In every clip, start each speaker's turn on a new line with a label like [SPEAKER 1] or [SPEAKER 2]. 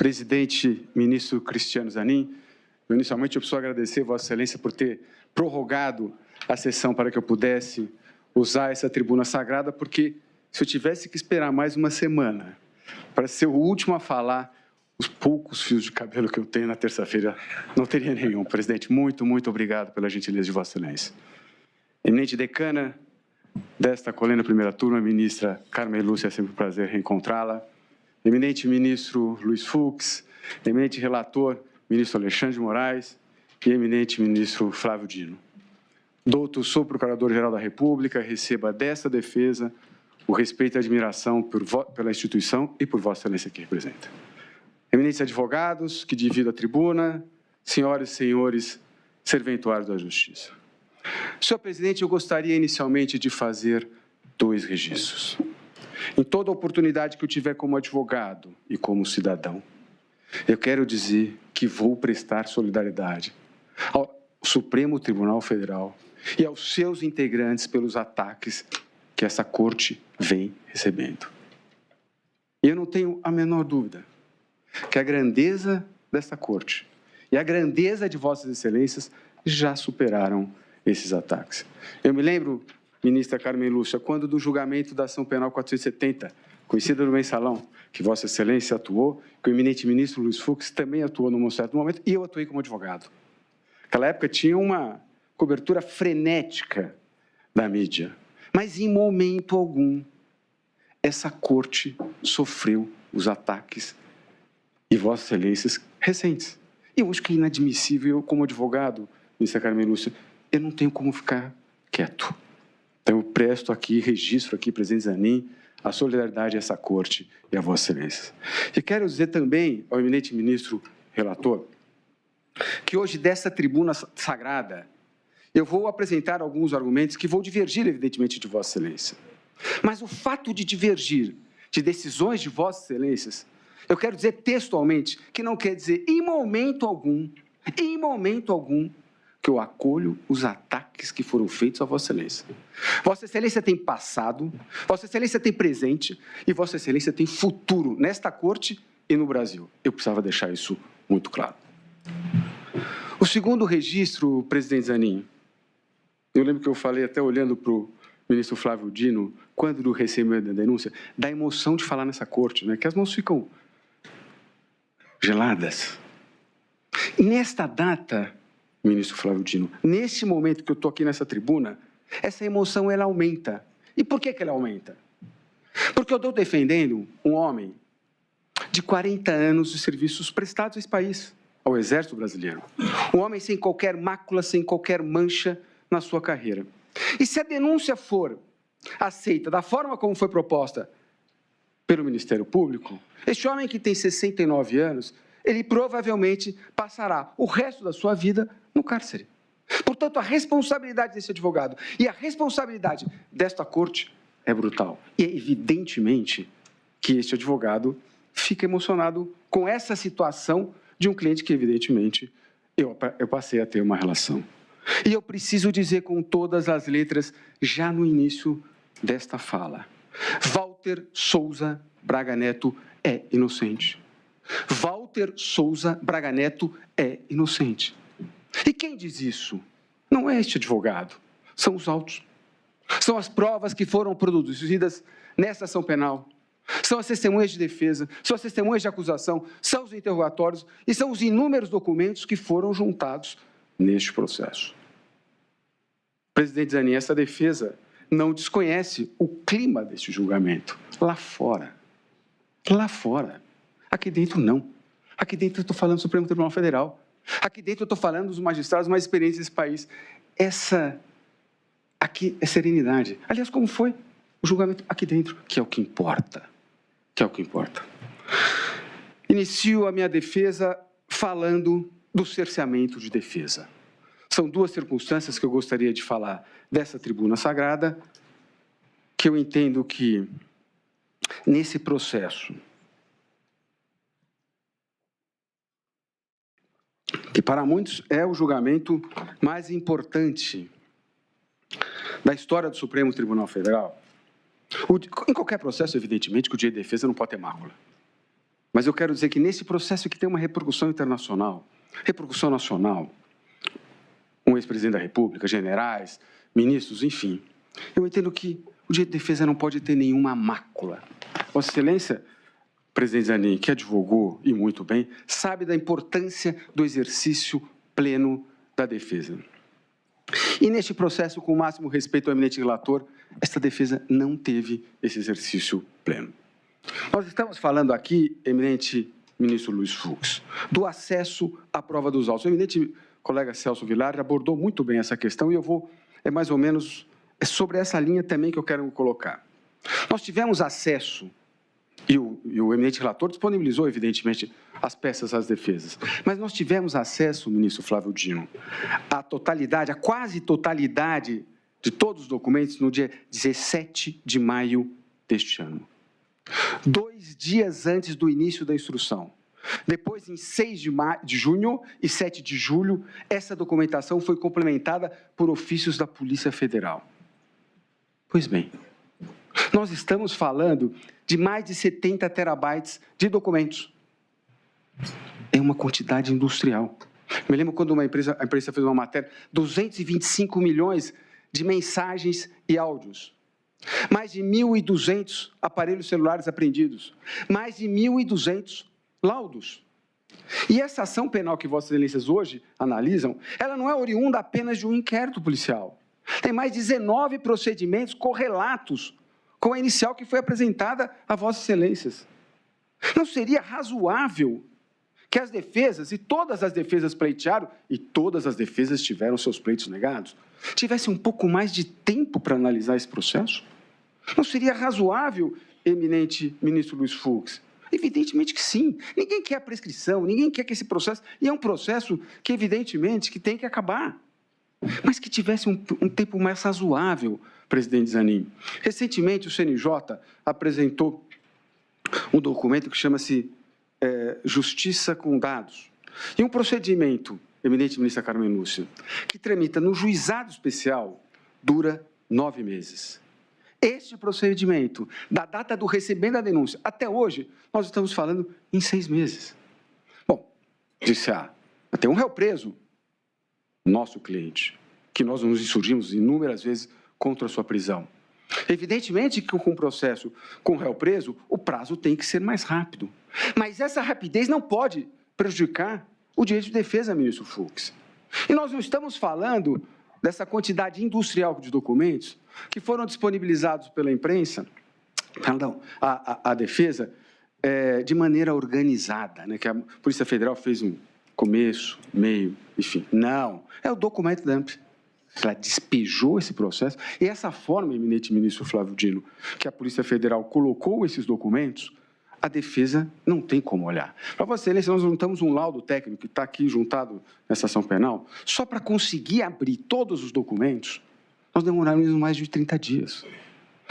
[SPEAKER 1] Presidente, ministro Cristiano Zanin, inicialmente eu preciso agradecer Vossa Excelência por ter prorrogado a sessão para que eu pudesse usar essa tribuna sagrada, porque se eu tivesse que esperar mais uma semana para ser o último a falar, os poucos fios de cabelo que eu tenho na terça-feira, não teria nenhum. Presidente, muito obrigado pela gentileza de Vossa Excelência. Eminente decana desta colena primeira turma, ministra Carmen Lúcia, é sempre um prazer reencontrá-la. Eminente ministro Luiz Fux, eminente relator, ministro Alexandre de Moraes e eminente ministro Flávio Dino. Douto, sou Procurador-Geral da República, receba desta defesa o respeito e a admiração pela instituição e por Vossa Excelência que representa. Eminentes advogados que divido a tribuna, senhoras e senhores serventuários da Justiça. Senhor Presidente, eu gostaria inicialmente de fazer 2 registros. Em toda oportunidade que eu tiver como advogado e como cidadão, eu quero dizer que vou prestar solidariedade ao Supremo Tribunal Federal e aos seus integrantes pelos ataques que essa Corte vem recebendo. E eu não tenho a menor dúvida que a grandeza desta Corte e a grandeza de Vossas Excelências já superaram esses ataques. Eu me lembro, ministra Carmen Lúcia, quando do julgamento da ação penal 470, conhecida no mensalão, que Vossa Excelência atuou, que o eminente ministro Luiz Fux também atuou num certo momento, e eu atuei como advogado. Naquela época tinha uma cobertura frenética da mídia, mas em momento algum essa Corte sofreu os ataques e Vossas Excelências recentes. E eu acho que é inadmissível, eu como advogado, ministra Carmen Lúcia, eu não tenho como ficar quieto. Então, eu presto aqui, registro aqui, presidente Zanin, a solidariedade a essa Corte e a Vossa Excelência. E quero dizer também ao eminente ministro relator que hoje, dessa tribuna sagrada, eu vou apresentar alguns argumentos que vão divergir, evidentemente, de Vossa Excelência. Mas o fato de divergir de decisões de Vossas Excelências, eu quero dizer textualmente que não quer dizer em momento algum, que eu acolho os ataques que foram feitos a Vossa Excelência. Vossa Excelência tem passado, Vossa Excelência tem presente e Vossa Excelência tem futuro nesta Corte e no Brasil. Eu precisava deixar isso muito claro. O segundo registro, presidente Zanin, eu lembro que eu falei até olhando para o ministro Flávio Dino, quando do recebimento da denúncia, da emoção de falar nessa Corte, né, que as mãos ficam geladas. E nesta data, ministro Flávio Dino, nesse momento que eu estou aqui nessa tribuna, essa emoção ela aumenta. E por que ela aumenta? Porque eu estou defendendo um homem de 40 anos de serviços prestados a esse país, ao Exército Brasileiro. Um homem sem qualquer mácula, sem qualquer mancha na sua carreira. E se a denúncia for aceita da forma como foi proposta pelo Ministério Público, este homem que tem 69 anos, ele provavelmente passará o resto da sua vida no cárcere. Portanto, a responsabilidade desse advogado e a responsabilidade desta Corte é brutal. E é evidentemente que este advogado fica emocionado com essa situação de um cliente que, evidentemente, eu passei a ter uma relação. E eu preciso dizer com todas as letras, já no início desta fala, Walter Souza Braga Neto é inocente. Walter Souza Braga Neto é inocente. E quem diz isso? Não é este advogado, são os autos. São as provas que foram produzidas nesta ação penal. São as testemunhas de defesa, são as testemunhas de acusação, são os interrogatórios e são os inúmeros documentos que foram juntados neste processo. Presidente Zanin, essa defesa não desconhece o clima deste julgamento. Lá fora. Aqui dentro, não. Aqui dentro eu estou falando do Supremo Tribunal Federal. Aqui dentro eu estou falando dos magistrados mais experientes desse país. Aqui é serenidade. Aliás, como foi o julgamento aqui dentro, que é o que importa. Inicio a minha defesa falando do cerceamento de defesa. São 2 circunstâncias que eu gostaria de falar dessa tribuna sagrada, que eu entendo que, nesse processo, que para muitos é o julgamento mais importante da história do Supremo Tribunal Federal, em qualquer processo, evidentemente, que o direito de defesa não pode ter mácula. Mas eu quero dizer que nesse processo que tem uma repercussão internacional, repercussão nacional, um ex-presidente da República, generais, ministros, enfim, eu entendo que o direito de defesa não pode ter nenhuma mácula. Vossa Excelência, presidente Zanin, que advogou, e muito bem, sabe da importância do exercício pleno da defesa. E neste processo, com o máximo respeito ao eminente relator, esta defesa não teve esse exercício pleno. Nós estamos falando aqui, eminente ministro Luiz Fux, do acesso à prova dos autos. O eminente colega Celso Villar abordou muito bem essa questão e eu vou, mais ou menos, sobre essa linha também que eu quero colocar. Nós tivemos acesso, e o eminente relator disponibilizou, evidentemente, as peças às defesas, mas nós tivemos acesso, ministro Flávio Dino, à totalidade, à quase totalidade de todos os documentos no dia 17 de maio deste ano. 2 dias antes do início da instrução. Depois, em 6 de junho e 7 de julho, essa documentação foi complementada por ofícios da Polícia Federal. Pois bem, nós estamos falando de mais de 70 terabytes de documentos. É uma quantidade industrial. Me lembro quando a imprensa fez uma matéria, 225 milhões de mensagens e áudios. Mais de 1.200 aparelhos celulares apreendidos. Mais de 1.200 laudos. E essa ação penal que Vossas Excelências hoje analisam, ela não é oriunda apenas de um inquérito policial. Tem mais 19 procedimentos correlatos com a inicial que foi apresentada a Vossas Excelências. Não seria razoável que as defesas, e todas as defesas pleitearam, e todas as defesas tiveram seus pleitos negados, tivessem um pouco mais de tempo para analisar esse processo? Não seria razoável, eminente ministro Luiz Fux? Evidentemente que sim. Ninguém quer a prescrição, ninguém quer que esse processo... E é um processo que, evidentemente, que tem que acabar. Mas que tivesse um tempo mais razoável, presidente Zanin. Recentemente, o CNJ apresentou um documento que chama-se Justiça com Dados. E um procedimento, eminente ministra Carmen Lúcia, que tramita no juizado especial, dura 9 meses. Este procedimento, da data do recebimento da denúncia até hoje, nós estamos falando em 6 meses. Bom, disse tem um réu preso, nosso cliente, que nós nos insurgimos inúmeras vezes contra a sua prisão. Evidentemente que com o processo com o réu preso, o prazo tem que ser mais rápido. Mas essa rapidez não pode prejudicar o direito de defesa, ministro Fux. E nós não estamos falando dessa quantidade industrial de documentos que foram disponibilizados pela imprensa, perdão, a defesa, de maneira organizada, né, que a Polícia Federal fez um começo, meio, enfim. Não, é o documento dump. Ela despejou esse processo, e essa forma, eminente ministro Flávio Dino, que a Polícia Federal colocou esses documentos, a defesa não tem como olhar. Para Vossa Excelência, nós juntamos um laudo técnico que está aqui juntado nessa ação penal, só para conseguir abrir todos os documentos, nós demoramos mais de 30 dias.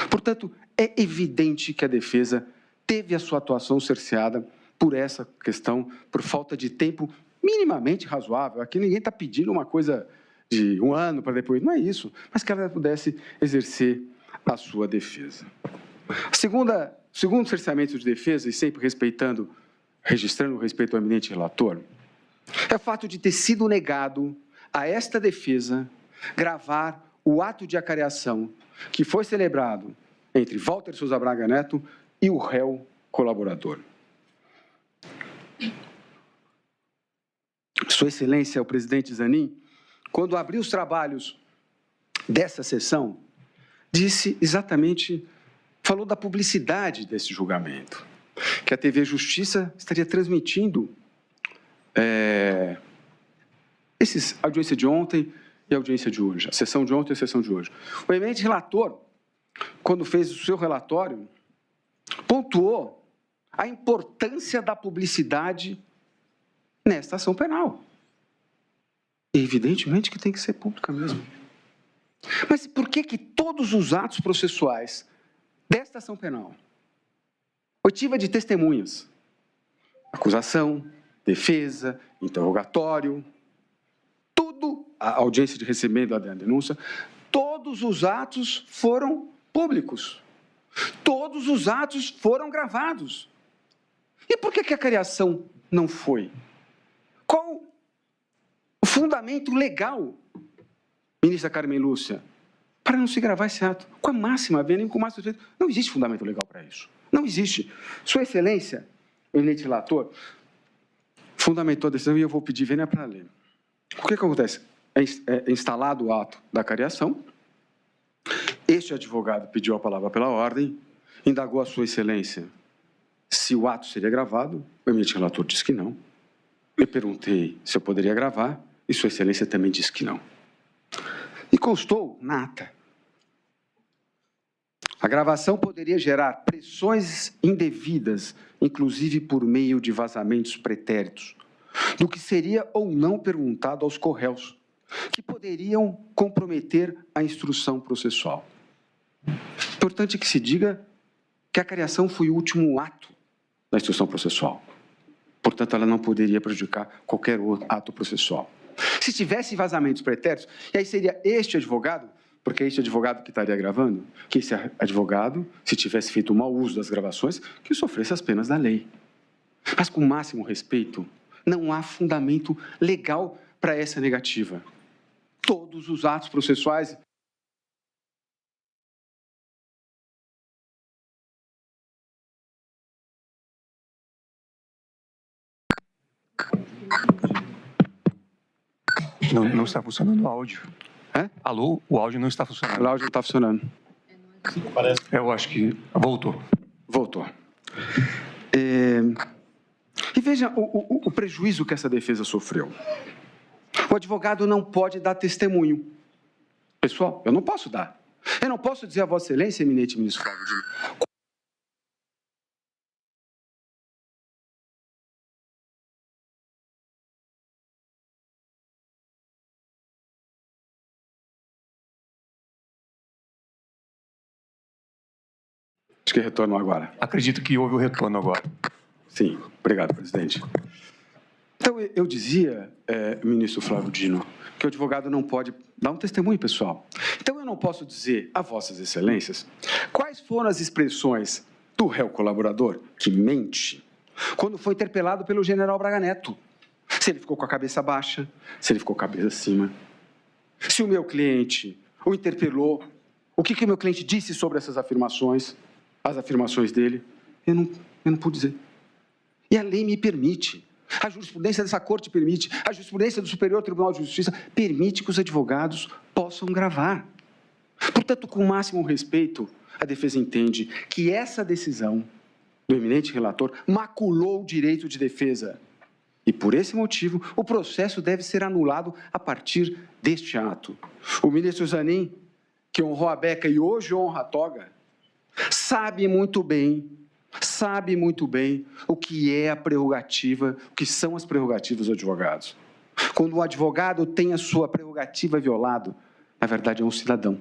[SPEAKER 1] Portanto, é evidente que a defesa teve a sua atuação cerceada por essa questão, por falta de tempo minimamente razoável. Aqui ninguém está pedindo uma coisa de 1 ano para depois, não é isso, mas que ela pudesse exercer a sua defesa. Segundo cerceamento de defesa, e sempre registrando o respeito ao eminente relator, é o fato de ter sido negado a esta defesa gravar o ato de acareação que foi celebrado entre Walter Souza Braga Neto e o réu colaborador. Sua Excelência, o presidente Zanin, quando abriu os trabalhos dessa sessão, disse exatamente, falou da publicidade desse julgamento, que a TV Justiça estaria transmitindo a audiência de ontem e a audiência de hoje, a sessão de ontem e a sessão de hoje. O eminente relator, quando fez o seu relatório, pontuou a importância da publicidade nesta ação penal. E evidentemente que tem que ser pública mesmo. Mas por que todos os atos processuais desta ação penal, oitiva de testemunhas, acusação, defesa, interrogatório, tudo, a audiência de recebimento da denúncia, todos os atos foram públicos, todos os atos foram gravados. E por que a cariação não foi? Qual o fundamento legal, ministra Carmen Lúcia, para não se gravar esse ato? Com a máxima vênia e com o máximo respeito. Não existe fundamento legal para isso. Não existe. Sua Excelência, o eminente relator, fundamentou a decisão e eu vou pedir vênia para ler. O que acontece? É instalado o ato da cariação, este advogado pediu a palavra pela ordem, indagou a Sua Excelência se o ato seria gravado, o eminente relator disse que não. Eu perguntei se eu poderia gravar e Sua Excelência também disse que não. E constou na ata. A gravação poderia gerar pressões indevidas, inclusive por meio de vazamentos pretéritos, do que seria ou não perguntado aos corréus, que poderiam comprometer a instrução processual. Importante que se diga que a cariação foi o último ato da instrução processual. Portanto, ela não poderia prejudicar qualquer outro ato processual. Se tivesse vazamentos pretéritos, e aí seria este advogado, porque é este advogado que estaria gravando, que esse advogado, se tivesse feito um mau uso das gravações, que sofresse as penas da lei. Mas, com o máximo respeito, não há fundamento legal para essa negativa. Todos os atos processuais
[SPEAKER 2] Não está funcionando o áudio.
[SPEAKER 1] É?
[SPEAKER 2] Alô? O áudio não está funcionando.
[SPEAKER 1] O áudio não está funcionando.
[SPEAKER 2] Eu acho que voltou.
[SPEAKER 1] Voltou. E veja o prejuízo que essa defesa sofreu. O advogado não pode dar testemunho. Pessoal, eu não posso dar. Eu não posso dizer a Vossa Excelência, eminente ministro Flávio Dino, acho que retornou agora.
[SPEAKER 2] Acredito que houve o retorno agora.
[SPEAKER 1] Sim, obrigado, presidente. Então, eu dizia, ministro Flávio Dino, que o advogado não pode dar um testemunho, pessoal. Então, eu não posso dizer a Vossas Excelências quais foram as expressões do réu colaborador que mente quando foi interpelado pelo general Braga Neto. Se ele ficou com a cabeça baixa, se ele ficou com a cabeça acima. Se o meu cliente o interpelou, o que o meu cliente disse sobre essas afirmações, as afirmações dele, eu não pude dizer. E a lei me permite, a jurisprudência dessa corte permite, a jurisprudência do Superior Tribunal de Justiça permite que os advogados possam gravar. Portanto, com o máximo respeito, a defesa entende que essa decisão do eminente relator maculou o direito de defesa. E, por esse motivo, o processo deve ser anulado a partir deste ato. O ministro Zanin, que honrou a beca e hoje honra a toga, sabe muito bem o que é a prerrogativa, o que são as prerrogativas dos advogados. Quando o advogado tem a sua prerrogativa violada, na verdade é um cidadão.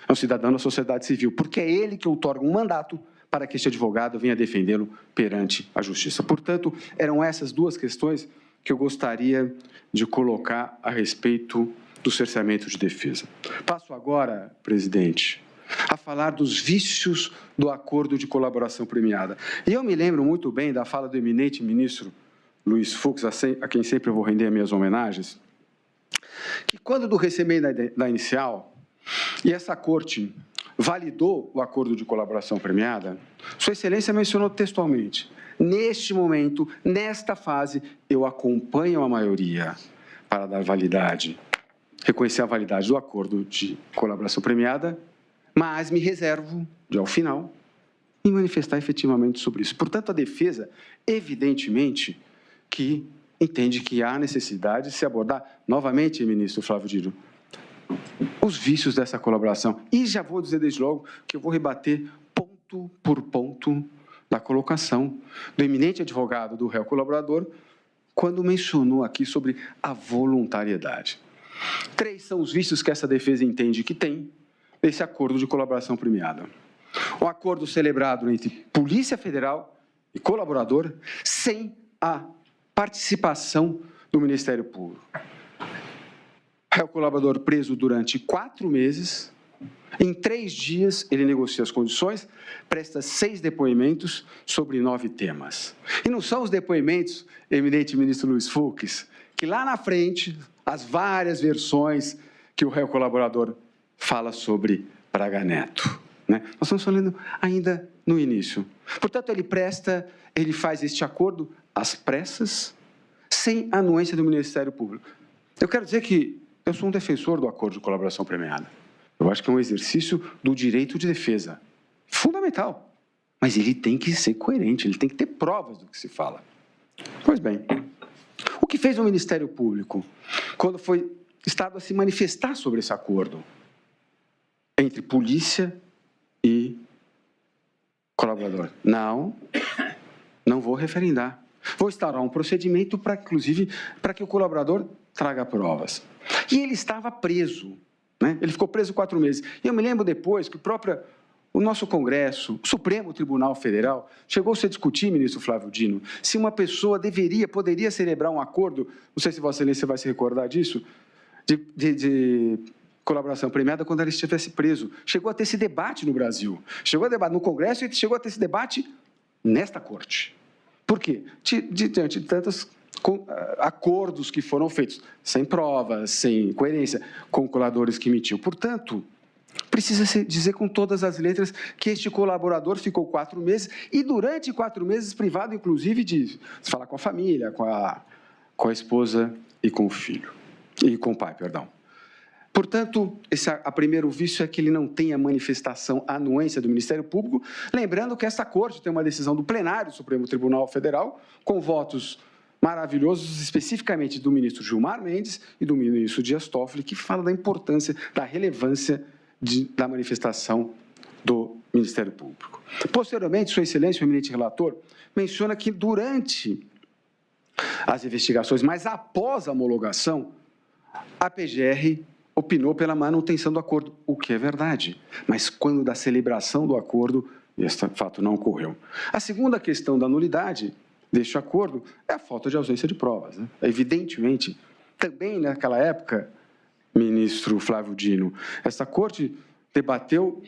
[SPEAKER 1] É um cidadão da sociedade civil, porque é ele que outorga um mandato para que este advogado venha defendê-lo perante a justiça. Portanto, eram essas duas questões que eu gostaria de colocar a respeito do cerceamento de defesa. Passo agora, presidente, a falar dos vícios do acordo de colaboração premiada. E eu me lembro muito bem da fala do eminente ministro Luiz Fux, a quem sempre eu vou render minhas homenagens, que quando do recebimento da inicial, e essa corte validou o acordo de colaboração premiada, Sua Excelência mencionou textualmente: neste momento, nesta fase, eu acompanho a maioria para dar validade, reconhecer a validade do acordo de colaboração premiada, mas me reservo, de ao final, em manifestar efetivamente sobre isso. Portanto, a defesa, evidentemente, que entende que há necessidade de se abordar novamente, ministro Flávio Dino, os vícios dessa colaboração. E já vou dizer desde logo que eu vou rebater ponto por ponto da colocação do eminente advogado do réu colaborador, quando mencionou aqui sobre a voluntariedade. 3 são os vícios que essa defesa entende que tem desse acordo de colaboração premiada. Um acordo celebrado entre Polícia Federal e colaborador sem a participação do Ministério Público. É o colaborador preso durante 4 meses, Em 3 dias, ele negocia as condições, presta 6 depoimentos sobre 9 temas. E não são os depoimentos, eminente ministro Luiz Fux, que lá na frente, as várias versões que o réu colaborador fala sobre Braga Neto, né? Nós estamos falando ainda no início. Portanto, ele faz este acordo às pressas, sem anuência do Ministério Público. Eu quero dizer que eu sou um defensor do acordo de colaboração premiada. Eu acho que é um exercício do direito de defesa, fundamental. Mas ele tem que ser coerente, ele tem que ter provas do que se fala. Pois bem, o que fez o Ministério Público quando foi Estado a se manifestar sobre esse acordo entre polícia e colaborador? Não vou referendar. Vou instaurar um procedimento para, inclusive, para que o colaborador traga provas. E ele estava preso, né? Ele ficou preso 4 meses. E eu me lembro depois que o nosso Congresso, o Supremo Tribunal Federal, chegou-se a discutir, ministro Flávio Dino, se uma pessoa poderia celebrar um acordo, não sei se Vossa Excelência vai se recordar disso, de colaboração premiada quando ele estivesse preso. Chegou a ter esse debate no Brasil. Chegou a debate no Congresso e chegou a ter esse debate nesta Corte. Por quê? Diante de tantos acordos que foram feitos, sem provas, sem coerência, com coladores que emitiam. Portanto, precisa se dizer com todas as letras que este colaborador ficou 4 meses e, durante 4 meses, privado, inclusive, de falar com a família, com a esposa e com o filho. E com o pai, perdão. Portanto, a primeiro vício é que ele não tem a manifestação, a anuência do Ministério Público, lembrando que esta Corte tem uma decisão do plenário do Supremo Tribunal Federal, com votos maravilhosos, especificamente do ministro Gilmar Mendes e do ministro Dias Toffoli, que fala da importância, da relevância da manifestação do Ministério Público. Posteriormente, Sua Excelência, o eminente relator, menciona que durante as investigações, mas após a homologação, a PGR opinou pela manutenção do acordo, o que é verdade, mas quando da celebração do acordo, esse fato não ocorreu. A segunda questão da nulidade deste acordo é a falta de ausência de provas, né? Evidentemente, também naquela época, ministro Flávio Dino, esta Corte debateu,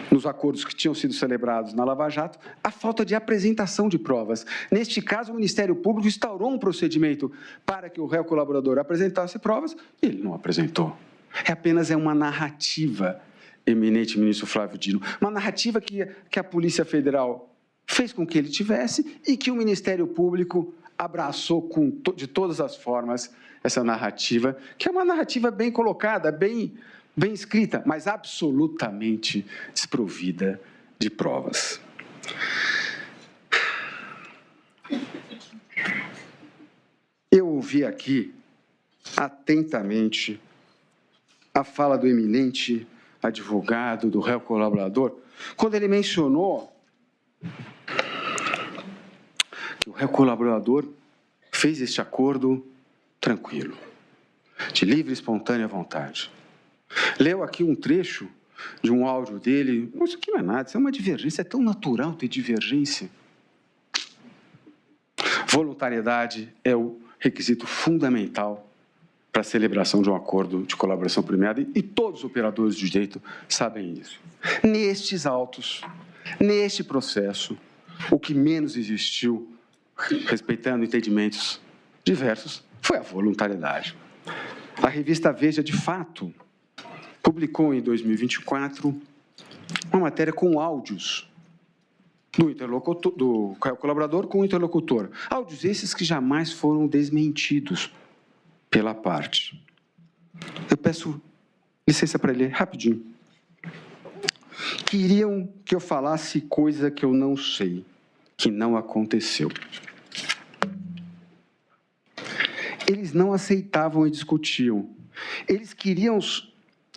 [SPEAKER 1] nos acordos que tinham sido celebrados na Lava Jato, a falta de apresentação de provas. Neste caso, o Ministério Público instaurou um procedimento para que o réu colaborador apresentasse provas e ele não apresentou. Apenas uma narrativa, eminente ministro Flávio Dino, uma narrativa que a Polícia Federal fez com que ele tivesse e que o Ministério Público abraçou de todas as formas essa narrativa, que é uma narrativa bem colocada, bem escrita, mas absolutamente desprovida de provas. Eu ouvi aqui, atentamente, a fala do eminente advogado, do réu colaborador, quando ele mencionou que o réu colaborador fez este acordo tranquilo, de livre e espontânea vontade. Leu aqui um trecho de um áudio dele. Isso aqui não é nada, isso é uma divergência, é tão natural ter divergência. Voluntariedade é o requisito fundamental para a celebração de um acordo de colaboração premiada e todos os operadores de direito sabem isso. Nestes autos, neste processo, o que menos existiu, respeitando entendimentos diversos, foi a voluntariedade. A revista Veja, de fato, publicou em 2024 uma matéria com áudios do colaborador com o interlocutor. Áudios esses que jamais foram desmentidos pela parte. Eu peço licença para ler rapidinho. Queriam que eu falasse coisa que eu não sei, que não aconteceu. Eles não aceitavam e discutiam. Eles queriam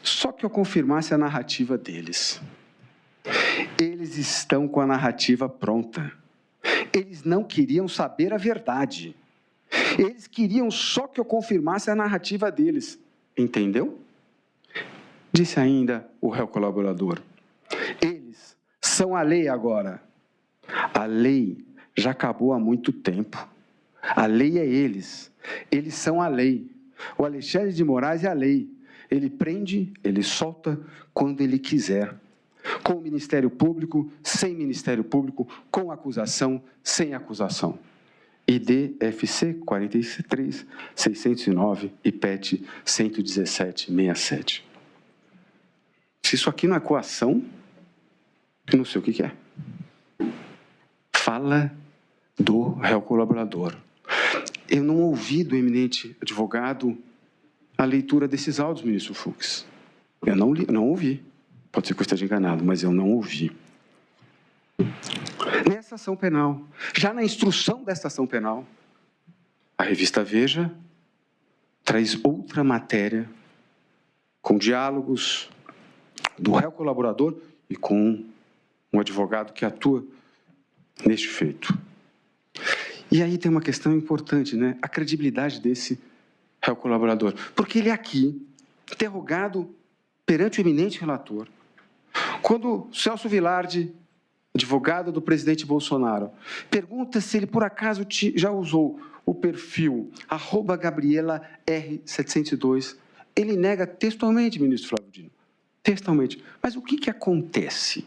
[SPEAKER 1] só que eu confirmasse a narrativa deles. Eles estão com a narrativa pronta. Eles não queriam saber a verdade. Eles queriam só que eu confirmasse a narrativa deles. Entendeu? Disse ainda o réu colaborador. Eles são a lei agora. A lei já acabou há muito tempo. A lei é eles. Eles são a lei. O Alexandre de Moraes é a lei. Ele prende, ele solta quando ele quiser. Com o Ministério Público, sem Ministério Público, com acusação, sem acusação. ID FC 43 609 e PET 11767. Se isso aqui não é coação, eu não sei o que é. Fala do réu colaborador. Eu não ouvi do eminente advogado a leitura desses áudios, ministro Fux. Eu não ouvi. Pode ser que eu esteja enganado, mas eu não ouvi. Nessa ação penal, já na instrução dessa ação penal, a revista Veja traz outra matéria com diálogos do réu colaborador e com um advogado que atua neste feito. E aí tem uma questão importante, né? A credibilidade desse réu colaborador. Porque ele é aqui, interrogado perante o eminente relator, quando Celso Vilardi, advogado do presidente Bolsonaro, pergunta se ele, por acaso, já usou o perfil @GabrielaR702, ele nega textualmente, ministro Flávio Dino. Textualmente. Mas o que acontece?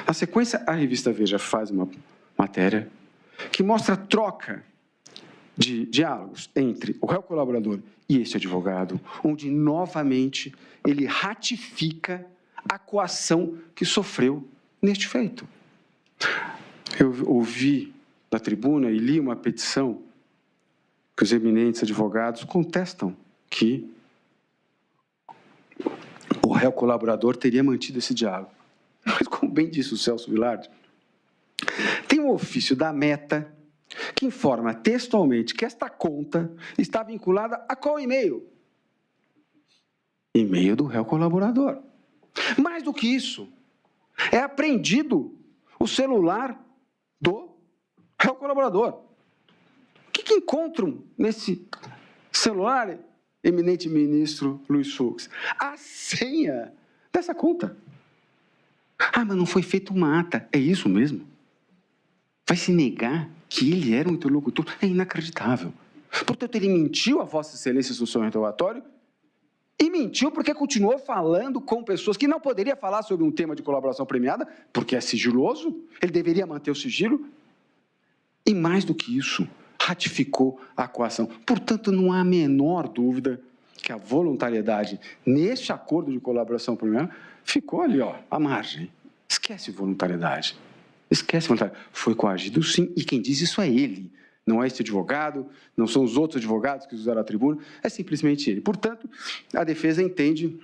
[SPEAKER 1] Na sequência, a revista Veja faz uma matéria que mostra a troca de diálogos entre o réu colaborador e este advogado, onde, novamente, ele ratifica a coação que sofreu neste feito. Eu ouvi da tribuna e li uma petição que os eminentes advogados contestam que o réu colaborador teria mantido esse diálogo. Mas, como bem disse o Celso Vilardi, tem um ofício da Meta que informa textualmente que esta conta está vinculada a qual e-mail? E-mail do réu colaborador. Mais do que isso, é apreendido o celular do réu colaborador. O que encontram nesse celular, eminente ministro Luiz Fux? A senha dessa conta. Ah, mas não foi feita uma ata. É isso mesmo? Vai se negar que ele era um interlocutor? É inacreditável. Portanto, ele mentiu a Vossa Excelência no seu interrogatório e mentiu porque continuou falando com pessoas que não poderia falar sobre um tema de colaboração premiada, porque é sigiloso, ele deveria manter o sigilo. E mais do que isso, ratificou a coação. Portanto, não há a menor dúvida que a voluntariedade neste acordo de colaboração premiada ficou ali, ó, à margem. Esquece voluntariedade. Esquece voluntariedade. Foi coagido, sim, e quem diz isso é ele. Não é este advogado, não são os outros advogados que usaram a tribuna, é simplesmente ele. Portanto, a defesa entende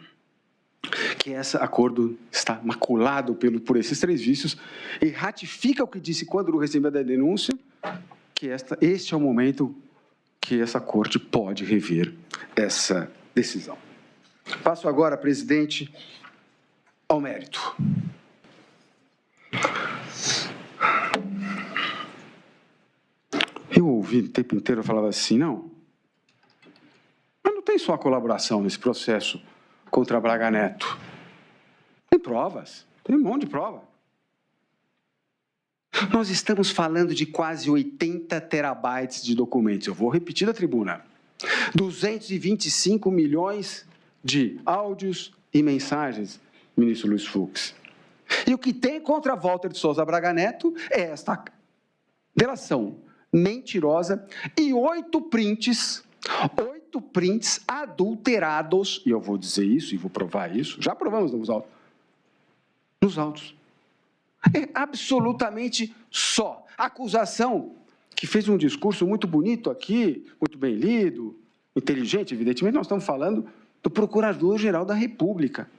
[SPEAKER 1] que esse acordo está maculado por esses três vícios e ratifica o que disse quando recebeu a denúncia, que este é o momento que essa corte pode rever essa decisão. Passo agora, presidente, ao mérito. Eu ouvi o tempo inteiro, eu falava assim, não, mas não tem só a colaboração nesse processo contra Braga Neto. Tem provas, tem um monte de prova. Nós estamos falando de quase 80 terabytes de documentos. Eu vou repetir da tribuna. 225 milhões de áudios e mensagens, ministro Luiz Fux. E o que tem contra Walter de Souza Braga Neto é esta delação mentirosa e 8 prints adulterados, e eu vou dizer isso e vou provar isso, já provamos nos autos. É absolutamente só. A acusação, que fez um discurso muito bonito aqui, muito bem lido, inteligente, evidentemente, nós estamos falando do Procurador-Geral da República.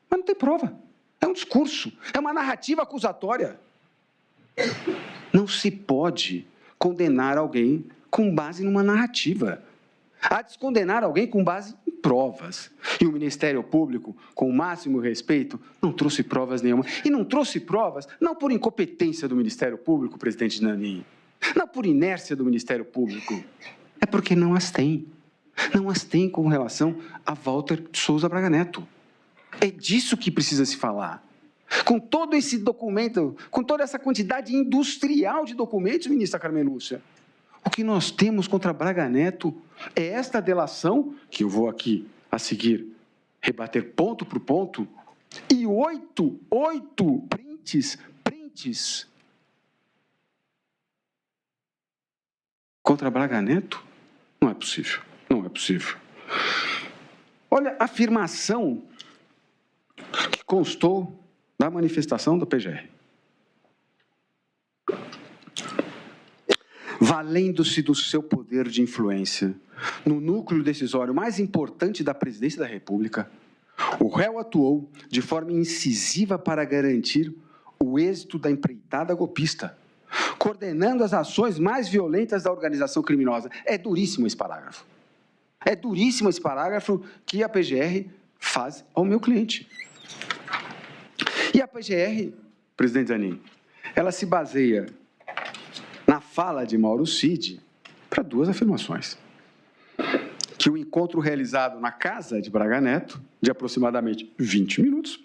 [SPEAKER 1] Mas não tem prova. É um discurso, é uma narrativa acusatória. Não se pode condenar alguém com base numa narrativa. Há de descondenar alguém com base em provas. E o Ministério Público, com o máximo respeito, não trouxe provas nenhuma. E não trouxe provas, não por incompetência do Ministério Público, presidente Nanin, não por inércia do Ministério Público, é porque não as tem. Não as tem com relação a Walter de Souza Braga Neto. É disso que precisa se falar. Com todo esse documento, com toda essa quantidade industrial de documentos, ministra Carmen Lúcia, o que nós temos contra Braga Neto é esta delação, que eu vou aqui a seguir rebater ponto por ponto, e oito prints contra Braga Neto? Não é possível, não é possível. Olha a afirmação que constou da manifestação da PGR. Valendo-se do seu poder de influência no núcleo decisório mais importante da presidência da República, o réu atuou de forma incisiva para garantir o êxito da empreitada golpista, coordenando as ações mais violentas da organização criminosa. É duríssimo esse parágrafo. É duríssimo esse parágrafo que a PGR faz ao meu cliente. E a PGR, presidente Zanin, ela se baseia na fala de Mauro Cid para duas afirmações. Que o encontro realizado na casa de Braga Neto, de aproximadamente 20 minutos,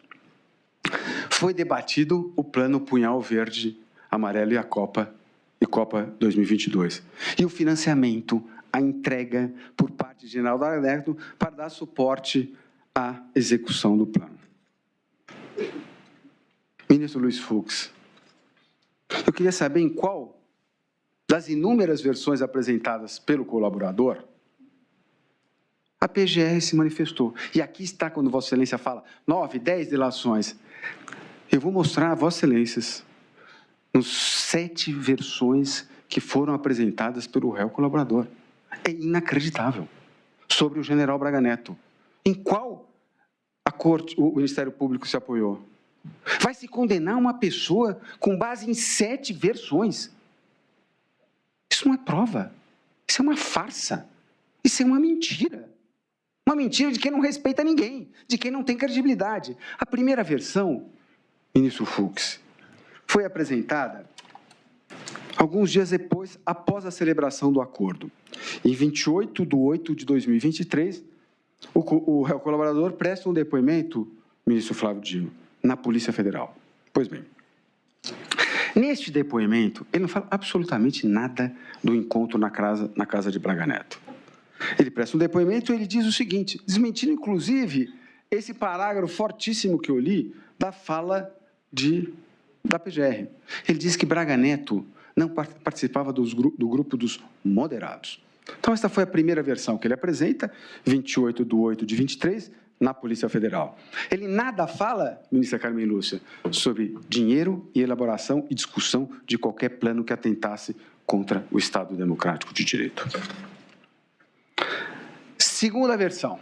[SPEAKER 1] foi debatido o plano Punhal Verde, Amarelo e Copa 2022. E o financiamento, a entrega por parte de General Braga Neto para dar suporte à execução do plano. Ministro Luiz Fux, eu queria saber em qual das inúmeras versões apresentadas pelo colaborador a PGR se manifestou. E aqui está quando Vossa Excelência fala 9, 10 delações. Eu vou mostrar a Vossa Excelências nos 7 versões que foram apresentadas pelo réu colaborador. É inacreditável. Sobre o general Braga Neto. Em qual a Corte, o Ministério Público se apoiou? Vai se condenar uma pessoa com base em 7 versões. Isso não é prova. Isso é uma farsa. Isso é uma mentira. Uma mentira de quem não respeita ninguém, de quem não tem credibilidade. A primeira versão, ministro Fux, foi apresentada alguns dias depois, após a celebração do acordo. Em 28/8/2023, o réu colaborador presta um depoimento, ministro Flávio Dino, na Polícia Federal. Pois bem, neste depoimento, ele não fala absolutamente nada do encontro na casa de Braga Neto. Ele presta um depoimento e ele diz o seguinte, desmentindo, inclusive, esse parágrafo fortíssimo que eu li da fala da PGR. Ele diz que Braga Neto não participava do grupo dos moderados. Então, esta foi a primeira versão que ele apresenta, 28/8/23, na Polícia Federal. Ele nada fala, ministra Carmen Lúcia, sobre dinheiro e elaboração e discussão de qualquer plano que atentasse contra o Estado Democrático de Direito. Segunda versão,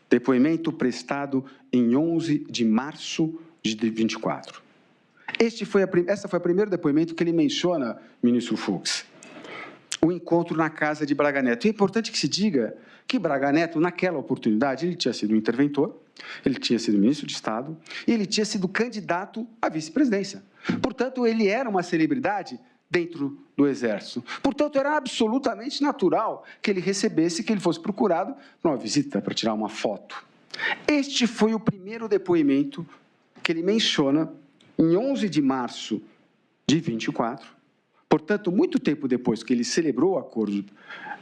[SPEAKER 1] depoimento prestado em 11 de março de 24. Essa foi o primeiro depoimento que ele menciona, ministro Fux, o encontro na casa de Braga Neto. E é importante que se diga que Braga Neto, naquela oportunidade, ele tinha sido um interventor, ele tinha sido ministro de Estado e ele tinha sido candidato à vice-presidência. Portanto, ele era uma celebridade dentro do Exército. Portanto, era absolutamente natural que ele recebesse, que ele fosse procurado para uma visita, para tirar uma foto. Este foi o primeiro depoimento que ele menciona em 11 de março de 24, portanto, muito tempo depois que ele celebrou o acordo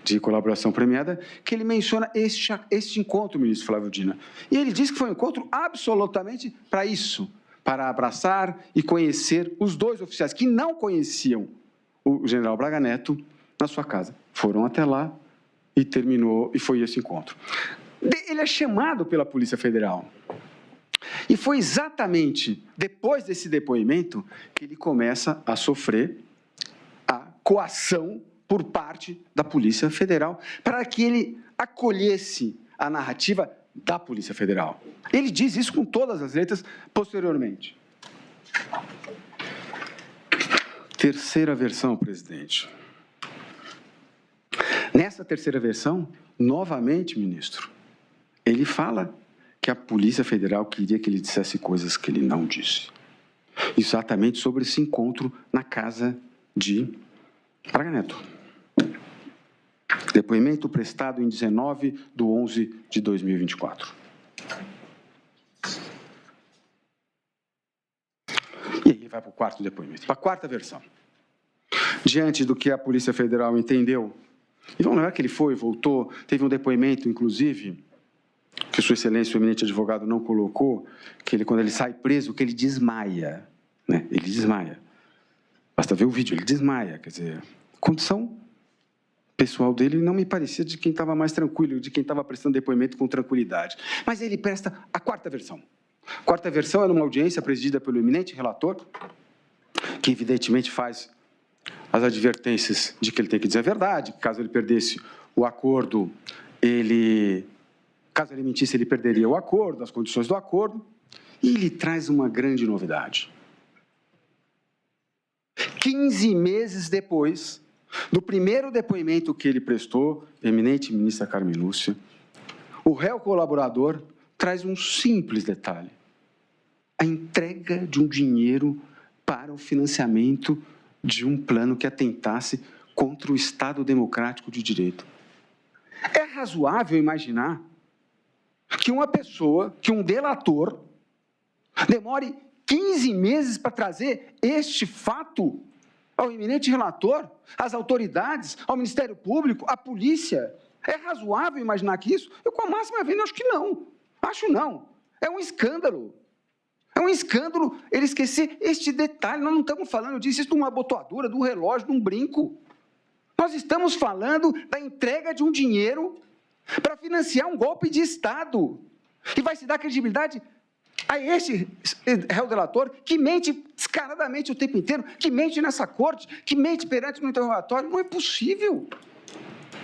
[SPEAKER 1] de colaboração premiada, que ele menciona este encontro, ministro Flávio Dino. E ele diz que foi um encontro absolutamente para isso, para abraçar e conhecer os dois oficiais que não conheciam o general Braga Neto na sua casa. Foram até lá e terminou, e foi esse encontro. Ele é chamado pela Polícia Federal. E foi exatamente depois desse depoimento que ele começa a sofrer a coação por parte da Polícia Federal para que ele acolhesse a narrativa da Polícia Federal. Ele diz isso com todas as letras posteriormente. Terceira versão, presidente. Nessa terceira versão, novamente, ministro, ele fala que a Polícia Federal queria que ele dissesse coisas que ele não disse. Exatamente sobre esse encontro na casa de Braga Neto. Depoimento prestado em 19/11/2024. E aí vai para o quarto depoimento, para a quarta versão. Diante do que a Polícia Federal entendeu, e vamos lembrar que ele foi, voltou, teve um depoimento, inclusive, que Sua Excelência, o eminente advogado, não colocou, que ele, quando ele sai preso, que ele desmaia, né? Ele desmaia. Basta ver o vídeo, ele desmaia, quer dizer, a condição pessoal dele não me parecia de quem estava mais tranquilo, de quem estava prestando depoimento com tranquilidade. Mas ele presta a quarta versão. A quarta versão é numa audiência presidida pelo eminente relator, que evidentemente faz as advertências de que ele tem que dizer a verdade, que caso ele perdesse o acordo, caso ele mentisse, ele perderia o acordo, as condições do acordo, e ele traz uma grande novidade. 15 meses depois do primeiro depoimento que ele prestou, eminente ministra Carmen Lúcia, o réu colaborador traz um simples detalhe: a entrega de um dinheiro para o financiamento de um plano que atentasse contra o Estado Democrático de Direito. É razoável imaginar que uma pessoa, que um delator, demore 15 meses para trazer este fato ao eminente relator, às autoridades, ao Ministério Público, à polícia? É razoável imaginar que isso? Eu, com a máxima vênia, acho que não. Acho não. É um escândalo. É um escândalo ele esquecer este detalhe. Nós não estamos falando, eu disse isso, de uma abotoadura, de um relógio, de um brinco. Nós estamos falando da entrega de um dinheiro para financiar um golpe de Estado. E vai se dar credibilidade a este réu delator que mente descaradamente o tempo inteiro, que mente nessa corte, que mente perante no interrogatório. Não é possível.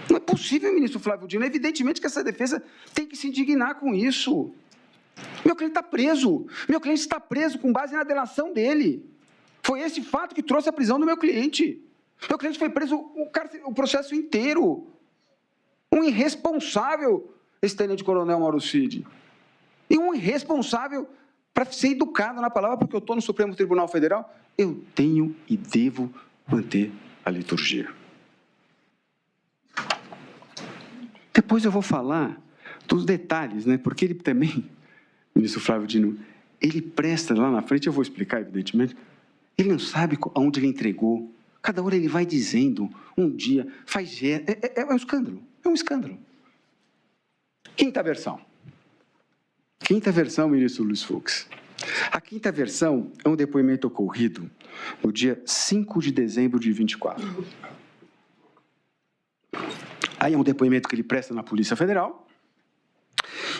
[SPEAKER 1] Não é possível, ministro Flávio Dino. Evidentemente que essa defesa tem que se indignar com isso. Meu cliente está preso. Meu cliente está preso com base na delação dele. Foi esse fato que trouxe a prisão do meu cliente. Meu cliente foi preso o processo inteiro. Um irresponsável, esse tenente-coronel Mauro Cid. E um irresponsável, para ser educado na palavra, porque eu estou no Supremo Tribunal Federal, eu tenho e devo manter a liturgia. Depois eu vou falar dos detalhes, né? Porque ele também, ministro Flávio Dino, ele presta lá na frente, eu vou explicar, evidentemente, ele não sabe aonde ele entregou. Cada hora ele vai dizendo, um dia, faz... É um escândalo, é um escândalo. Quinta versão. Quinta versão, ministro Luiz Fux. A quinta versão é um depoimento ocorrido no dia 5 de dezembro de 24. Aí é um depoimento que ele presta na Polícia Federal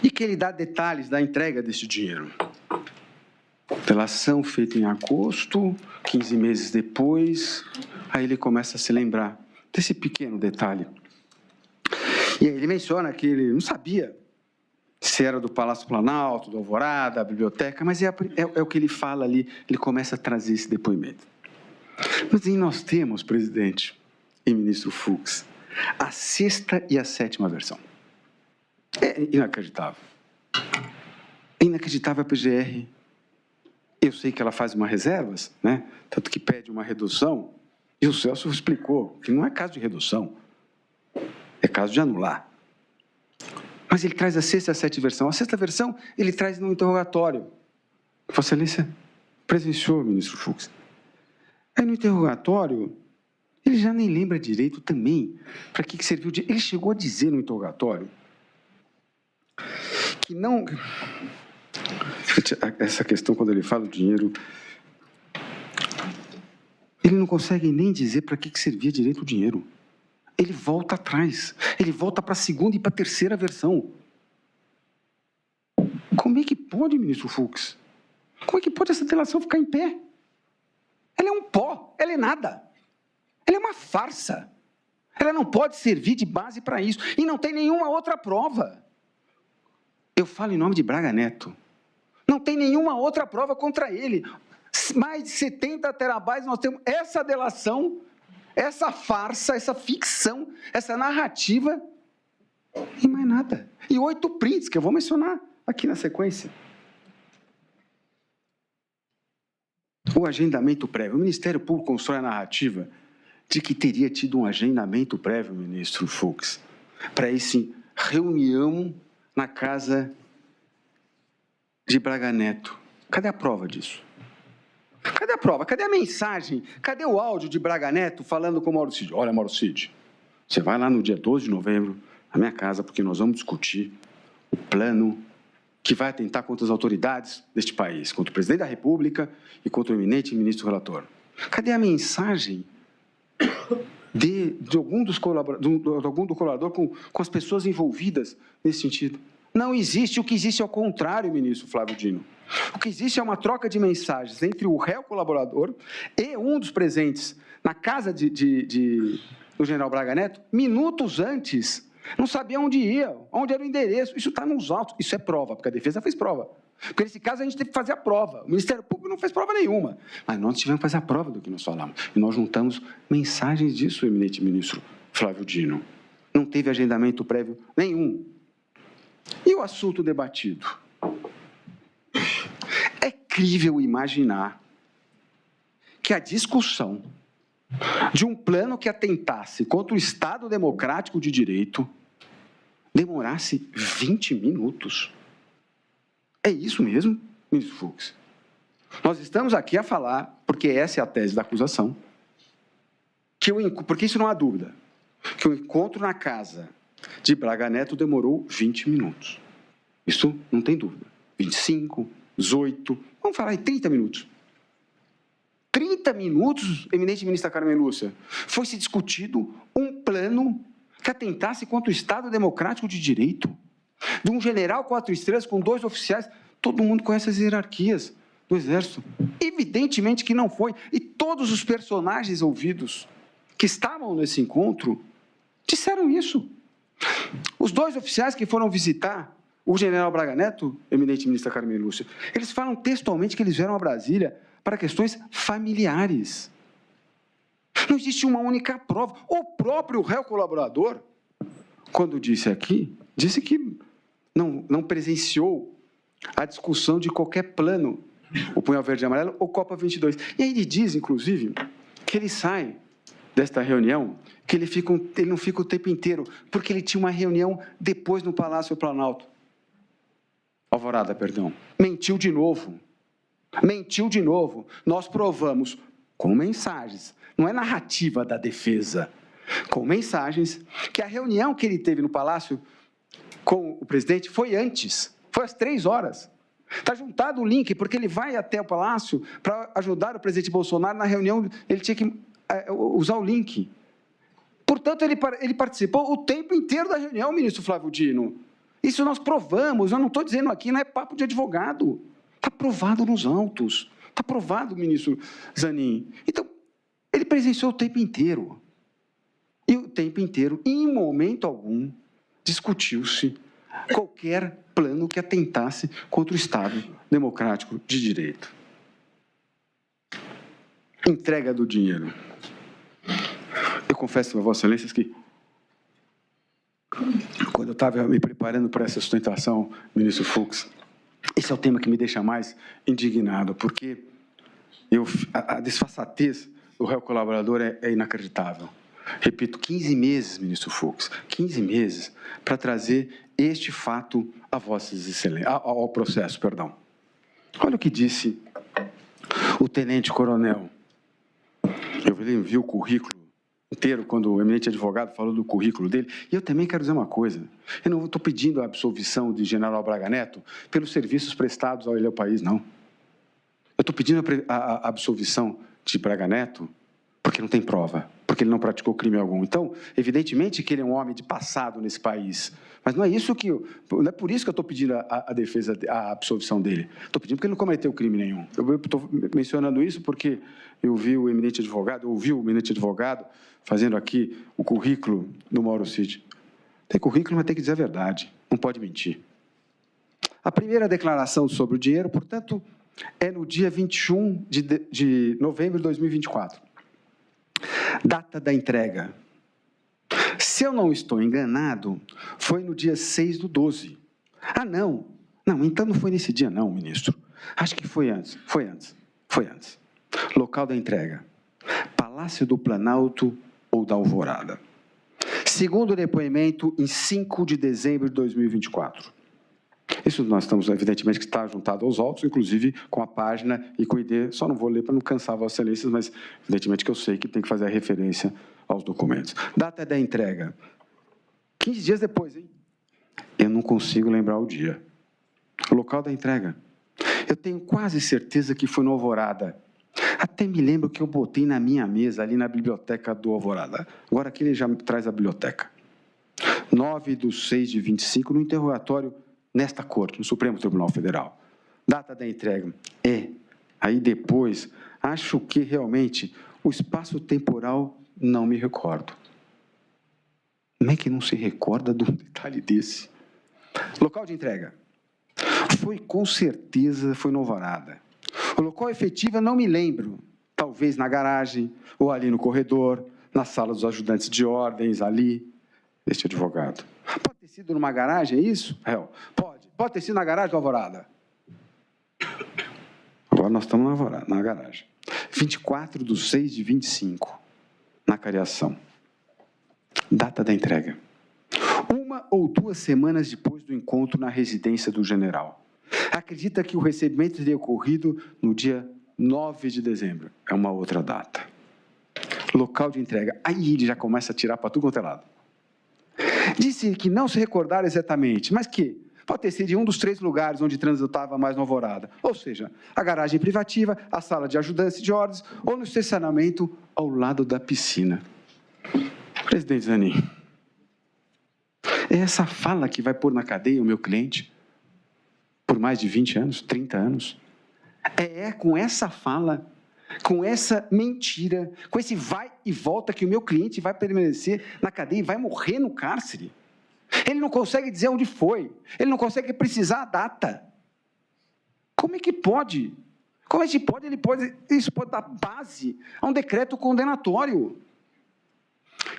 [SPEAKER 1] e que ele dá detalhes da entrega desse dinheiro. Delação feita em agosto, 15 meses depois, aí ele começa a se lembrar desse pequeno detalhe. E aí ele menciona que ele não sabia se era do Palácio Planalto, do Alvorada, da biblioteca, mas é o que ele fala ali, ele começa a trazer esse depoimento. Mas aí nós temos, presidente e ministro Fux, a sexta e a sétima versão. É inacreditável. É inacreditável a PGR. Eu sei que ela faz umas reservas, né? Tanto que pede uma redução, e o Celso explicou que não é caso de redução, é caso de anular. Mas ele traz a sexta e a sétima versão. A sexta versão ele traz no interrogatório. Vossa Excelência presenciou, ministro Fux. Aí no interrogatório, ele já nem lembra direito também para que serviu o dinheiro. Ele chegou a dizer no interrogatório que não... Essa questão, quando ele fala do dinheiro, ele não consegue nem dizer para que servia direito o dinheiro. Ele volta atrás, ele volta para a segunda e para a terceira versão. Como é que pode, ministro Fux? Como é que pode essa delação ficar em pé? Ela é um pó, ela é nada. Ela é uma farsa. Ela não pode servir de base para isso. E não tem nenhuma outra prova. Eu falo em nome de Braga Neto. Não tem nenhuma outra prova contra ele. Mais de 70 terabytes nós temos essa delação, essa farsa, essa ficção, essa narrativa, e mais nada. E 8 prints, que eu vou mencionar aqui na sequência. O agendamento prévio. O Ministério Público constrói a narrativa de que teria tido um agendamento prévio, ministro Fux, para essa reunião na casa de Braga Neto. Cadê a prova disso? Cadê a prova? Cadê a mensagem? Cadê o áudio de Braga Neto falando com o Mauro Cid? Olha, Mauro Cid, você vai lá no dia 12 de novembro, na minha casa, porque nós vamos discutir o plano que vai atentar contra as autoridades deste país, contra o presidente da República e contra o eminente ministro relator. Cadê a mensagem de algum do colaborador com as pessoas envolvidas nesse sentido? Não existe. O que existe é o contrário, ministro Flávio Dino. O que existe é uma troca de mensagens entre o réu colaborador e um dos presentes na casa do general Braga Neto, minutos antes. Não sabia onde ia, onde era o endereço. Isso está nos autos. Isso é prova, porque a defesa fez prova. Porque nesse caso a gente teve que fazer a prova. O Ministério Público não fez prova nenhuma. Mas nós tivemos que fazer a prova do que nós falamos. E nós juntamos mensagens disso, eminente ministro Flávio Dino. Não teve agendamento prévio nenhum. E o assunto debatido? É crível imaginar que a discussão de um plano que atentasse contra o Estado Democrático de Direito demorasse 20 minutos. É isso mesmo, ministro Fux? Nós estamos aqui a falar, porque essa é a tese da acusação, porque isso não há dúvida, que o encontro na casa de Braga Neto demorou 20 minutos. Isso não tem dúvida. 25, 18, vamos falar em 30 minutos. 30 minutos, eminente ministra Carmen Lúcia, foi se discutido um plano que atentasse contra o Estado Democrático de Direito, de um general 4 estrelas com 2 oficiais. Todo mundo conhece as hierarquias do Exército. Evidentemente que não foi. E todos os personagens ouvidos que estavam nesse encontro disseram isso. Os 2 oficiais que foram visitar o general Braga Neto, eminente ministra Carmen Lúcia, eles falam textualmente que eles vieram a Brasília para questões familiares. Não existe uma única prova. O próprio réu colaborador, quando disse aqui, disse que não presenciou a discussão de qualquer plano, o Punhal Verde e Amarelo ou Copa 22. E aí ele diz, inclusive, que ele sai desta reunião, que ele não fica o tempo inteiro, porque ele tinha uma reunião depois no Palácio Planalto. Alvorada, perdão. Mentiu de novo. Mentiu de novo. Nós provamos com mensagens, não é narrativa da defesa, com mensagens, que a reunião que ele teve no Palácio com o presidente foi antes, foi às 3 horas. Está juntado o link, porque ele vai até o Palácio para ajudar o presidente Bolsonaro na reunião, ele tinha que usar o link. Portanto, ele participou o tempo inteiro da reunião, ministro Flávio Dino. Isso nós provamos, eu não estou dizendo aqui, não é papo de advogado. Está provado nos autos. Está provado, ministro Zanin. Então, ele presenciou o tempo inteiro. E o tempo inteiro, em momento algum, discutiu-se qualquer plano que atentasse contra o Estado Democrático de Direito. Entrega do dinheiro. Eu confesso a Vossa Excelência que, quando eu estava me preparando para essa sustentação, ministro Fux, esse é o tema que me deixa mais indignado, porque a desfaçatez do réu colaborador é inacreditável. Repito, 15 meses, ministro Fux, 15 meses para trazer este fato a Vossas Excelências, ao processo, perdão. Olha o que disse o tenente-coronel. Eu vi o currículo inteiro, quando o eminente advogado falou do currículo dele, e eu também quero dizer uma coisa, eu não estou pedindo a absolvição de general Braga Neto pelos serviços prestados ao ele ao país, não. Eu estou pedindo a absolvição de Braga Neto porque não tem prova, porque ele não praticou crime algum. Então, evidentemente que ele é um homem de passado nesse país, mas não é isso que não é por isso que eu estou pedindo a defesa, a absolvição dele. Estou pedindo porque ele não cometeu crime nenhum. Eu estou mencionando isso porque eu ouvi o eminente advogado fazendo aqui o currículo do Mauro Cid. Tem currículo, mas tem que dizer a verdade, não pode mentir. A primeira declaração sobre o dinheiro, portanto, é no dia 21 de novembro de 2024. Data da entrega. Se eu não estou enganado, foi no dia 6/12. Ah, não. Não, então não foi nesse dia não, ministro. Acho que foi antes. Foi antes. Local da entrega. Palácio do Planalto ou da Alvorada. Segundo depoimento, em 5 de dezembro de 2024. Isso nós estamos, evidentemente, que está juntado aos autos, inclusive com a página e com o ID. Só não vou ler para não cansar Vossas Excelências, mas, evidentemente, que eu sei que tem que fazer a referência aos documentos. Data da entrega. 15 dias depois, hein? Eu não consigo lembrar o dia. O local da entrega. Eu tenho quase certeza que foi no Alvorada. Até me lembro que eu botei na minha mesa, ali na biblioteca do Alvorada. Agora aqui ele já me traz a biblioteca. 9/6/25, no interrogatório nesta corte, no Supremo Tribunal Federal. Data da entrega. Aí depois, acho que realmente o espaço temporal não me recordo. Como é que não se recorda de um detalhe desse? Local de entrega. Com certeza foi no Alvorada. O local efetivo não me lembro. Talvez na garagem, ou ali no corredor, na sala dos ajudantes de ordens, ali. Este advogado. Pode ter sido numa garagem, é isso? Pode ter sido na garagem do Alvorada. Agora nós estamos na garagem. 24/6/25, na Cariação. Data da entrega. 1 ou 2 semanas depois do encontro na residência do general. Acredita que o recebimento teria ocorrido no dia 9 de dezembro. É uma outra data. Local de entrega. Aí ele já começa a tirar para tudo quanto é lado. Disse que não se recordaram exatamente, mas que pode ter sido em um dos 3 lugares onde transitava mais no Alvorada. Ou seja, a garagem privativa, a sala de ajudantes de ordens ou no estacionamento ao lado da piscina. Presidente Zanin, é essa fala que vai pôr na cadeia o meu cliente por mais de 20 anos, 30 anos? É com essa fala, com essa mentira, com esse vai e volta que o meu cliente vai permanecer na cadeia e vai morrer no cárcere? Ele não consegue dizer onde foi, ele não consegue precisar a data. Como é que pode? Como é que pode? Isso pode dar base a um decreto condenatório.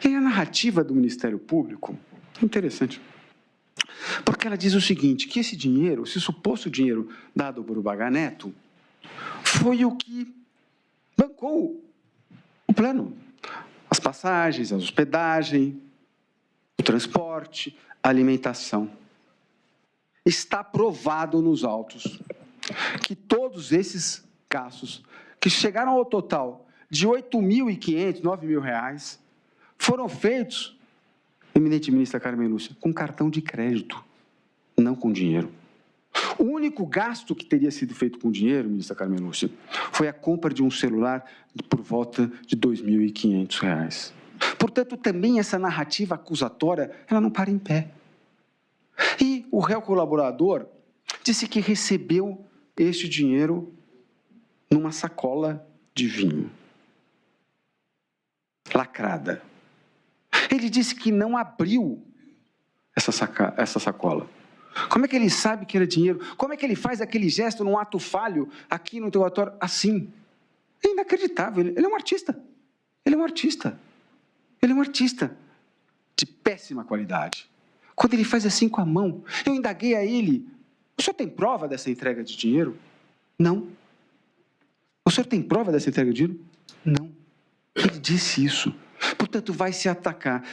[SPEAKER 1] E a narrativa do Ministério Público é interessante, porque ela diz o seguinte, que esse dinheiro, esse suposto dinheiro dado por Braga Neto, foi o que bancou o plano. As passagens, a hospedagem, o transporte, a alimentação. Está provado nos autos que todos esses gastos, que chegaram ao total de R$ 8.500, R$ 9.000, foram feitos, eminente ministra Carmen Lúcia, com cartão de crédito, não com dinheiro. O único gasto que teria sido feito com dinheiro, ministra Carmen Lúcia, foi a compra de um celular por volta de R$ 2.500. Portanto, também essa narrativa acusatória, ela não para em pé. E o réu colaborador disse que recebeu este dinheiro numa sacola de vinho, lacrada. Ele disse que não abriu essa sacola. Como é que ele sabe que era dinheiro? Como é que ele faz aquele gesto num ato falho aqui no interrogatório assim? É inacreditável. Ele é um artista. Ele é um artista. Ele é um artista de péssima qualidade. Quando ele faz assim com a mão, eu indaguei a ele, o senhor tem prova dessa entrega de dinheiro? Não. O senhor tem prova dessa entrega de dinheiro? Não. Ele disse isso. Portanto, vai se ataca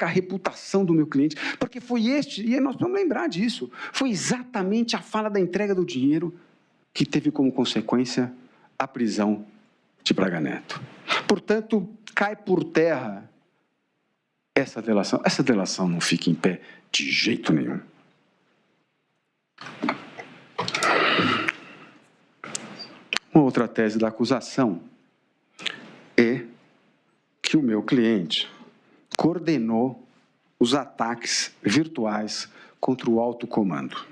[SPEAKER 1] a reputação do meu cliente, porque foi e nós vamos lembrar disso, foi exatamente a fala da entrega do dinheiro que teve como consequência a prisão de Braga Neto. Portanto, cai por terra essa delação. Essa delação não fica em pé de jeito nenhum. Uma outra tese da acusação é que o meu cliente coordenou os ataques virtuais contra o alto comando.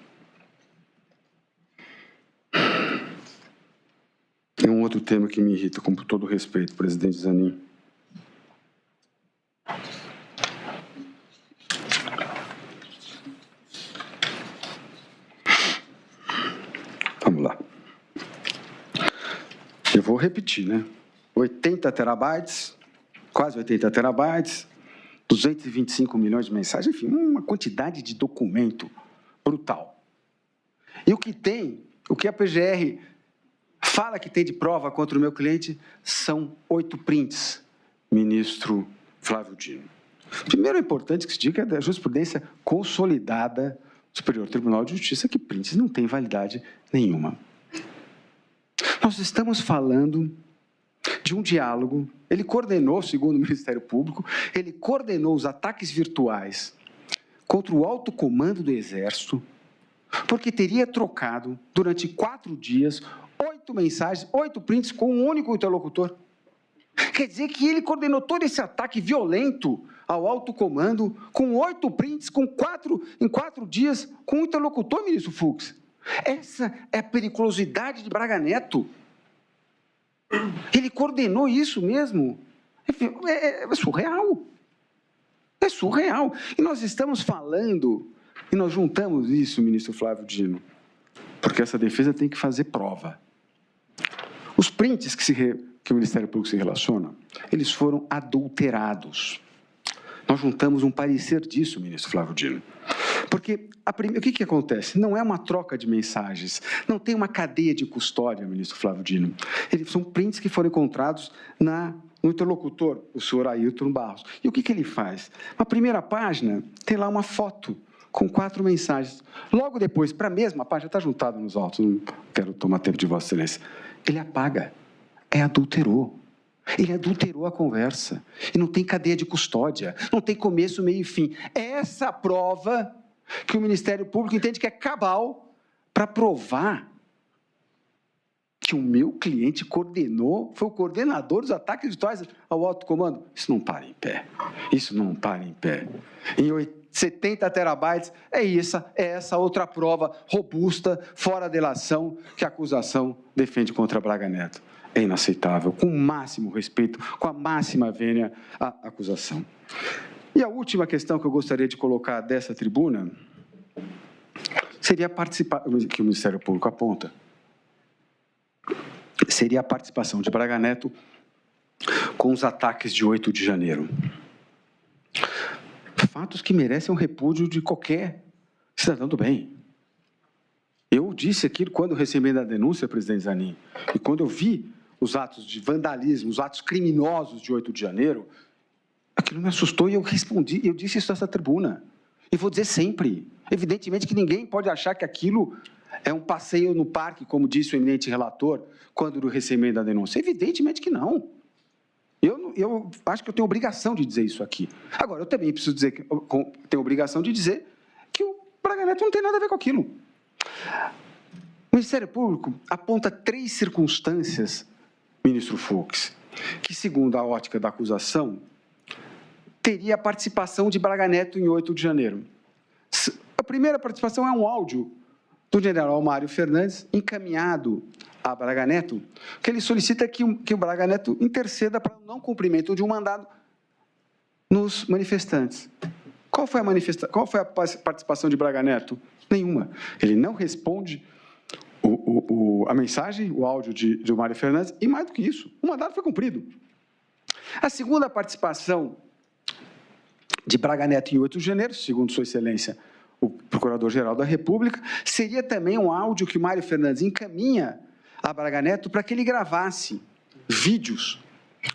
[SPEAKER 1] É um outro tema que me irrita, com todo respeito, presidente Zanin. Vamos lá. Eu vou repetir, né? 80 terabytes, quase 80 terabytes, 225 milhões de mensagens, enfim, uma quantidade de documento brutal. E o que a PGR fala que tem de prova contra o meu cliente são 8 prints, ministro Flávio Dino. Primeiro, é importante que se diga da jurisprudência consolidada do Superior Tribunal de Justiça que prints não têm validade nenhuma. Nós estamos falando de um diálogo, ele coordenou, segundo o Ministério Público, ele coordenou os ataques virtuais contra o alto comando do Exército, porque teria trocado, durante 4 dias, 8 mensagens, 8 prints com um único interlocutor. Quer dizer que ele coordenou todo esse ataque violento ao alto comando, com 8 prints, em 4 dias, com um interlocutor, ministro Fux. Essa é a periculosidade de Braga Neto. Ele coordenou isso mesmo. É surreal. É surreal. E nós estamos falando, e nós juntamos isso, ministro Flávio Dino, porque essa defesa tem que fazer prova. Os prints que o Ministério Público se relaciona, eles foram adulterados. Nós juntamos um parecer disso, ministro Flávio Dino. Porque o que acontece? Não é uma troca de mensagens, não tem uma cadeia de custódia, ministro Flávio Dino. São prints que foram encontrados no interlocutor, o senhor Ailton Barros. E o que ele faz? Na primeira página, tem lá uma foto com 4 mensagens. Logo depois, para a mesma página, está juntado nos autos, não quero tomar tempo de Vossa Excelência, ele apaga. Adulterou. Ele adulterou a conversa. E não tem cadeia de custódia, não tem começo, meio e fim. É essa prova que o Ministério Público entende que é cabal para provar que o meu cliente coordenou, foi o coordenador dos ataques virtuais ao alto comando. Isso não para em pé. Isso não para em pé. Em 70 terabytes, é essa outra prova robusta, fora delação, que a acusação defende contra Braga Neto. É inaceitável, com o máximo respeito, com a máxima vênia à acusação. E a última questão que eu gostaria de colocar dessa tribuna seria que o Ministério Público aponta, seria a participação de Braga Neto com os ataques de 8 de janeiro. Fatos que merecem um repúdio de qualquer cidadão do bem. Eu disse aquilo quando recebi a denúncia, presidente Zanin, e quando eu vi os atos de vandalismo, os atos criminosos de 8 de janeiro, aquilo me assustou e eu respondi, eu disse isso nessa tribuna. E vou dizer sempre, evidentemente que ninguém pode achar que aquilo é um passeio no parque, como disse o eminente relator, quando do recebimento da denúncia. Evidentemente que não. Eu acho que eu tenho obrigação de dizer isso aqui. Agora, eu também preciso dizer, tenho obrigação de dizer que o Braga Neto não tem nada a ver com aquilo. O Ministério Público aponta 3 circunstâncias, ministro Fux, que, segundo a ótica da acusação, teria a participação de Braga Neto em 8 de janeiro. A primeira participação é um áudio do general Mário Fernandes, encaminhado a Braga Neto, que ele solicita que o Braga Neto interceda para o não cumprimento de um mandado nos manifestantes. Qual foi a participação de Braga Neto? Nenhuma. Ele não responde a mensagem, o áudio de Mário Fernandes, e mais do que isso, o mandado foi cumprido. A segunda participação de Braga Neto em 8 de janeiro, segundo Sua Excelência, o Procurador-Geral da República, seria também um áudio que Mário Fernandes encaminha a Braga Neto para que ele gravasse vídeos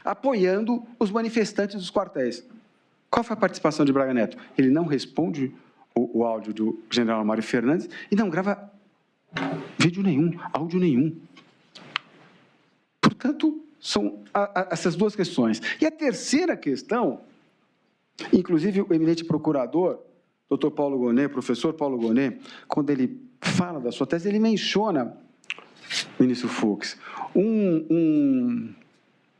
[SPEAKER 1] apoiando os manifestantes dos quartéis. Qual foi a participação de Braga Neto? Ele não responde o áudio do general Mário Fernandes e não grava vídeo nenhum, áudio nenhum. Portanto, são essas 2 questões. E a terceira questão, inclusive o eminente procurador, doutor Paulo Gonet, professor Paulo Gonet, quando ele fala da sua tese, ele menciona, ministro Fux, um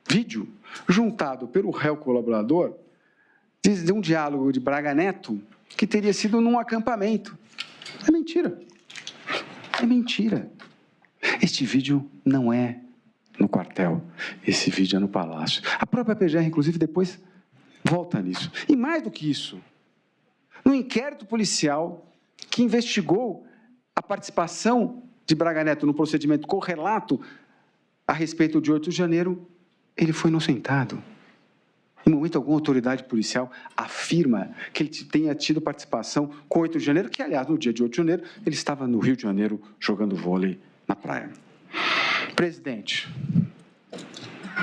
[SPEAKER 1] vídeo juntado pelo réu colaborador de um diálogo de Braga Neto que teria sido num acampamento. É mentira. É mentira. Este vídeo não é no quartel, esse vídeo é no palácio. A própria PGR, inclusive, depois volta nisso. E mais do que isso, no inquérito policial que investigou a participação de Braga Neto no procedimento correlato a respeito de 8 de janeiro, ele foi inocentado. Em momento algum, a autoridade policial afirma que ele tenha tido participação com 8 de janeiro, que, aliás, no dia de 8 de janeiro, ele estava no Rio de Janeiro jogando vôlei na praia. Presidente,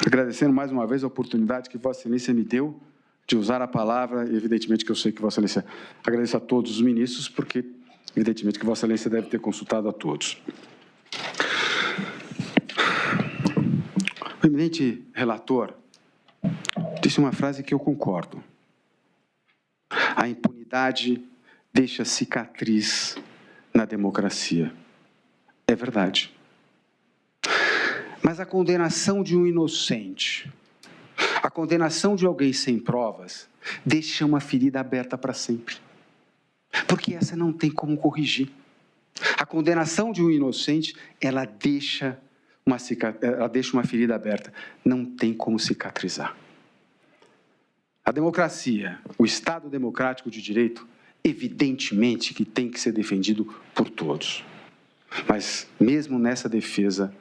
[SPEAKER 1] agradecendo mais uma vez a oportunidade que Vossa Excelência me deu de usar a palavra, e evidentemente que eu sei que Vossa Excelência agradeço a todos os ministros, porque evidentemente que Vossa Excelência deve ter consultado a todos. O eminente relator disse uma frase que eu concordo. A impunidade deixa cicatriz na democracia. É verdade. Mas a condenação de um inocente, a condenação de alguém sem provas, deixa uma ferida aberta para sempre. Porque essa não tem como corrigir. A condenação de um inocente, ela deixa uma ferida aberta. Não tem como cicatrizar. A democracia, o Estado democrático de direito, evidentemente que tem que ser defendido por todos. Mas, mesmo nessa defesa,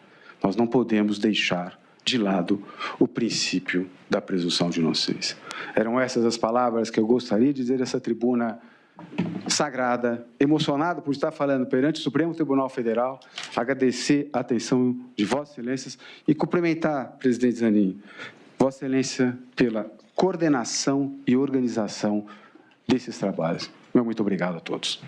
[SPEAKER 1] nós não podemos deixar de lado o princípio da presunção de inocência. Eram essas as palavras que eu gostaria de dizer nessa tribuna sagrada, emocionado por estar falando perante o Supremo Tribunal Federal, agradecer a atenção de Vossas Excelências e cumprimentar, presidente Zanin, Vossa Excelência pela coordenação e organização desses trabalhos. Meu muito obrigado a todos.